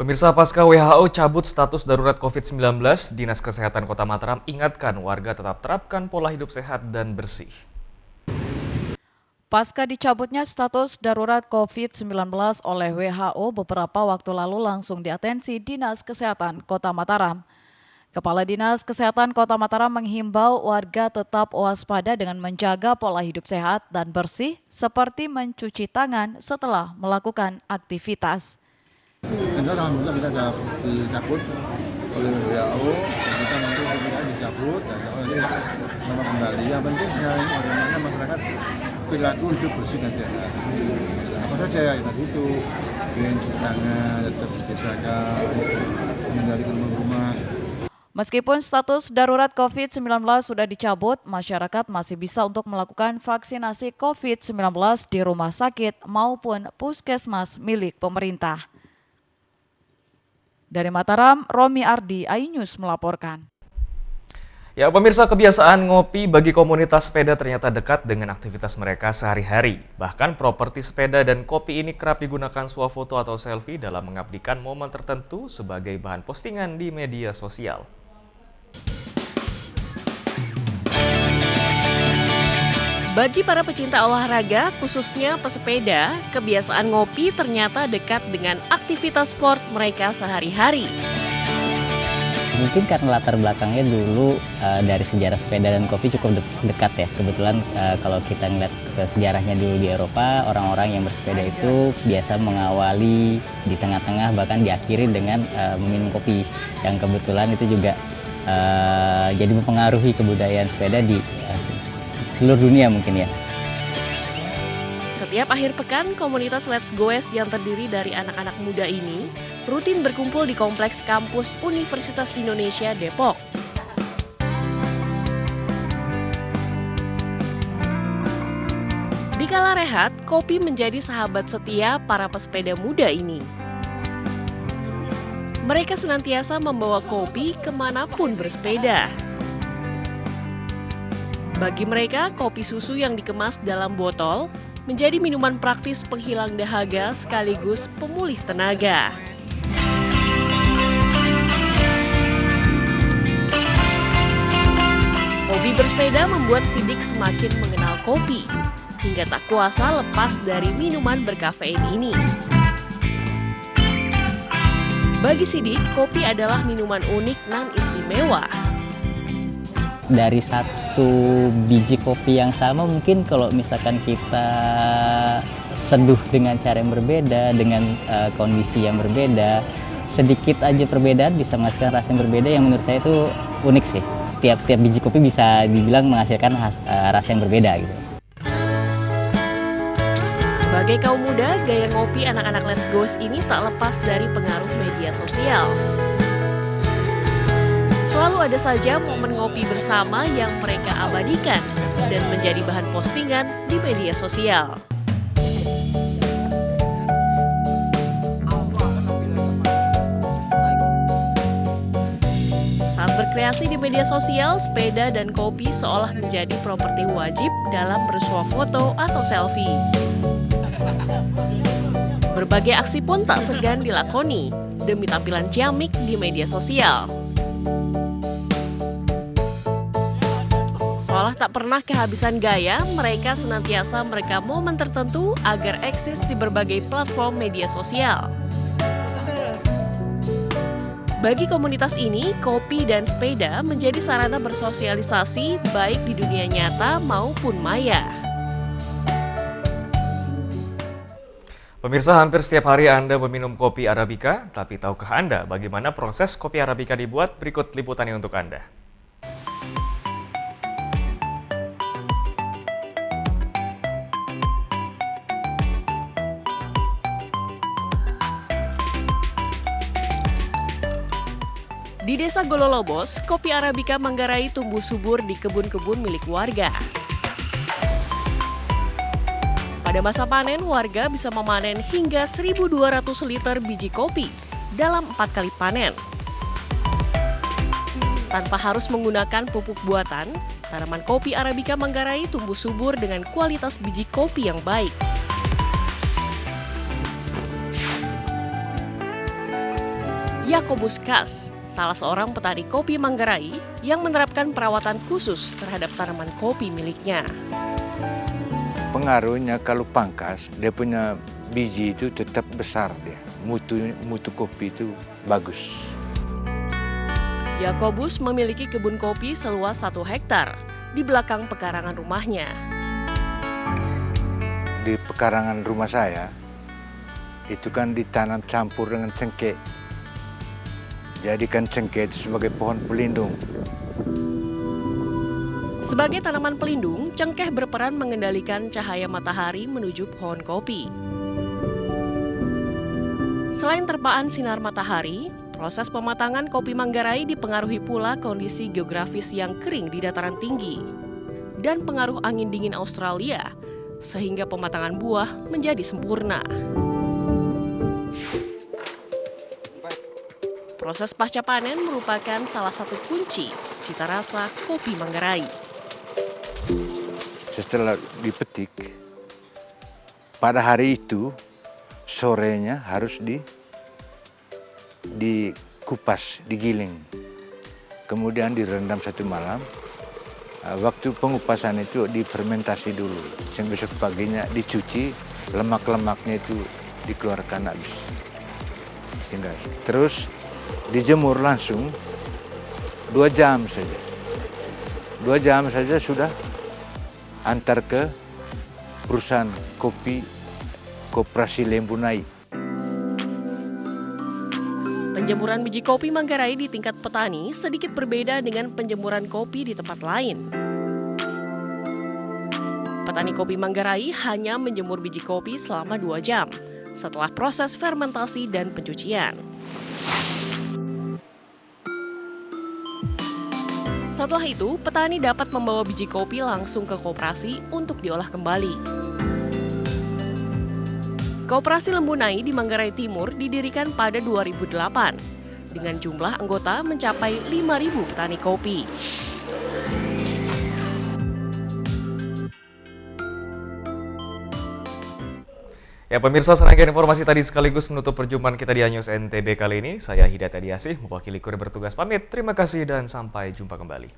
Pemirsa, pasca WHO cabut status darurat COVID-19, Dinas Kesehatan Kota Mataram ingatkan warga tetap terapkan pola hidup sehat dan bersih. Pasca dicabutnya status darurat COVID-19 oleh WHO beberapa waktu lalu langsung diatensi Dinas Kesehatan Kota Mataram. Kepala Dinas Kesehatan Kota Mataram menghimbau warga tetap waspada dengan menjaga pola hidup sehat dan bersih seperti mencuci tangan setelah melakukan aktivitas. Alhamdulillah kita sudah dicabut oleh WHO, kita nanti kita dicabut dan ini nama kembali. Yang penting sekarang ini bagaimana masyarakat perilaku hidup bersih dan sehat. Apa saja ya tadi itu, cuci tangan, tetap dijaga, menghindari kerumunan rumah. Meskipun status darurat COVID-19 sudah dicabut, masyarakat masih bisa untuk melakukan vaksinasi COVID-19 di rumah sakit maupun puskesmas milik pemerintah. Dari Mataram, Romi Ardi, iNews melaporkan. Ya, pemirsa, kebiasaan ngopi bagi komunitas sepeda ternyata dekat dengan aktivitas mereka sehari-hari. Bahkan properti sepeda dan kopi ini kerap digunakan swafoto atau selfie dalam mengabadikan momen tertentu sebagai bahan postingan di media sosial. Bagi para pecinta olahraga, khususnya pesepeda, kebiasaan ngopi ternyata dekat dengan aktivitas sport mereka sehari-hari. Mungkin karena latar belakangnya dulu dari sejarah sepeda dan kopi cukup dekat ya. Kebetulan kalau kita ngeliat ke sejarahnya dulu di Eropa, orang-orang yang bersepeda itu biasa mengawali di tengah-tengah bahkan diakhiri dengan meminum kopi. Yang kebetulan itu juga jadi mempengaruhi kebudayaan sepeda di seluruh dunia mungkin ya. Setiap akhir pekan, komunitas Let's Goes yang terdiri dari anak-anak muda ini rutin berkumpul di kompleks kampus Universitas Indonesia Depok. Di kala rehat, kopi menjadi sahabat setia para pesepeda muda ini. Mereka senantiasa membawa kopi kemanapun bersepeda. Bagi mereka, kopi susu yang dikemas dalam botol menjadi minuman praktis penghilang dahaga sekaligus pemulih tenaga. Hobi bersepeda membuat Sidik semakin mengenal kopi, hingga tak kuasa lepas dari minuman berkafein ini. Bagi Sidik, kopi adalah minuman unik dan istimewa. Dari satu biji kopi yang sama mungkin kalau misalkan kita seduh dengan cara yang berbeda, dengan kondisi yang berbeda, sedikit aja perbedaan bisa menghasilkan rasa yang berbeda yang menurut saya itu unik sih. Tiap biji kopi bisa dibilang menghasilkan rasa yang berbeda gitu. Sebagai kaum muda, gaya ngopi anak-anak Let's Goes ini tak lepas dari pengaruh media sosial. Selalu ada saja momen ngopi bersama yang mereka abadikan dan menjadi bahan postingan di media sosial. Saat berkreasi di media sosial, sepeda dan kopi seolah menjadi properti wajib dalam bersuah foto atau selfie. Berbagai aksi pun tak segan dilakoni demi tampilan ciamik di media sosial. Seolah tak pernah kehabisan gaya, mereka senantiasa merekam momen tertentu agar eksis di berbagai platform media sosial. Bagi komunitas ini, kopi dan sepeda menjadi sarana bersosialisasi baik di dunia nyata maupun maya. Pemirsa, hampir setiap hari Anda meminum kopi Arabica, tapi tahukah Anda bagaimana proses kopi Arabica dibuat? Berikut liputannya untuk Anda. Di Desa Gololobos, kopi Arabica Manggarai tumbuh subur di kebun-kebun milik warga. Pada masa panen, warga bisa memanen hingga 1.200 liter biji kopi dalam 4 kali panen. Tanpa harus menggunakan pupuk buatan, tanaman kopi Arabica Manggarai tumbuh subur dengan kualitas biji kopi yang baik. Yakobus Kas, salah seorang petani kopi Manggarai yang menerapkan perawatan khusus terhadap tanaman kopi miliknya. Pengaruhnya kalau pangkas, dia punya biji itu tetap besar dia. Mutu kopi itu bagus. Yakobus memiliki kebun kopi seluas 1 hektar di belakang pekarangan rumahnya. Di pekarangan rumah saya, itu kan ditanam campur dengan cengkeh. Jadikan cengkeh itu sebagai pohon pelindung. Sebagai tanaman pelindung, cengkeh berperan mengendalikan cahaya matahari menuju pohon kopi. Selain terpaan sinar matahari, proses pematangan kopi Manggarai dipengaruhi pula kondisi geografis yang kering di dataran tinggi dan pengaruh angin dingin Australia, sehingga pematangan buah menjadi sempurna. Proses pasca panen merupakan salah satu kunci cita rasa kopi Manggarai. Setelah dipetik, pada hari itu sorenya harus dikupas, digiling. Kemudian direndam 1 malam. Waktu pengupasan itu difermentasi dulu. Besok paginya dicuci, lemak-lemaknya itu dikeluarkan habis. Sehingga terus dijemur langsung 2 jam saja. 2 jam saja sudah antar ke perusahaan kopi Koperasi Lembunai. Penjemuran biji kopi Manggarai di tingkat petani sedikit berbeda dengan penjemuran kopi di tempat lain. Petani kopi Manggarai hanya menjemur biji kopi selama 2 jam setelah proses fermentasi dan pencucian. Setelah itu, petani dapat membawa biji kopi langsung ke koperasi untuk diolah kembali. Koperasi Lembunai di Manggarai Timur didirikan pada 2008 dengan jumlah anggota mencapai 5.000 petani kopi. Ya pemirsa, serangkaian informasi tadi sekaligus menutup perjumpaan kita di Anyus NTB kali ini. Saya Hidayat Adiasih, mewakili kurir bertugas pamit. Terima kasih dan sampai jumpa kembali.